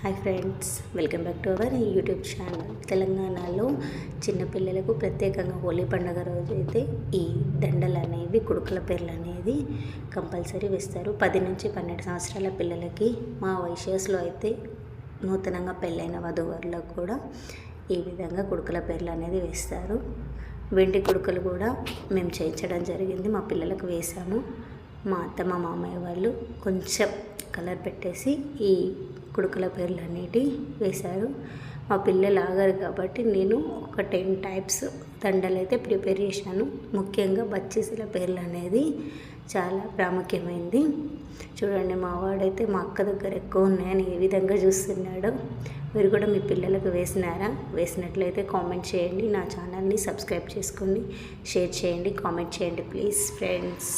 Hi friends, welcome back to our YouTube channel. తెలంగాణలో చిన్నపిల్లలకు ప్రత్యేకంగా హోలీ పండుగ రోజు అయితే ఈ దండలు అనేవి, కుడుకల పేర్లు అనేది కంపల్సరీ వేస్తారు. 10 నుంచి 12 సంవత్సరాల పిల్లలకి, మా వైశ్యస్లో అయితే నూతనంగా పెళ్ళైన వధూవరులకు కూడా ఈ విధంగా కుడుకల పేర్లు అనేది వేస్తారు. వెండి కుడుకలు కూడా మేము చేయించడం జరిగింది, మా పిల్లలకు వేసాము. మా అత్త మా మామయ్య వాళ్ళు కొంచెం కలర్ పెట్టేసి ఈ కుడుకల పేర్లు అనేటివి వేశారు. మా పిల్లలు ఆగారు కాబట్టి నేను ఒక 10 టైప్స్ దండలు అయితే ప్రిపేర్ చేశాను. ముఖ్యంగా బచ్చీసుల పేర్లు అనేది చాలా ప్రాముఖ్యమైంది. చూడండి, మా వాడైతే మా అక్క దగ్గర ఎక్కువ ఉన్నాయని ఏ విధంగా చూస్తున్నాడో. మీరు కూడా మీ పిల్లలకు వేసినారా? వేసినట్లయితే కామెంట్ చేయండి. నా ఛానల్ని సబ్స్క్రైబ్ చేసుకోండి, షేర్ చేయండి, కామెంట్ చేయండి ప్లీజ్ ఫ్రెండ్స్.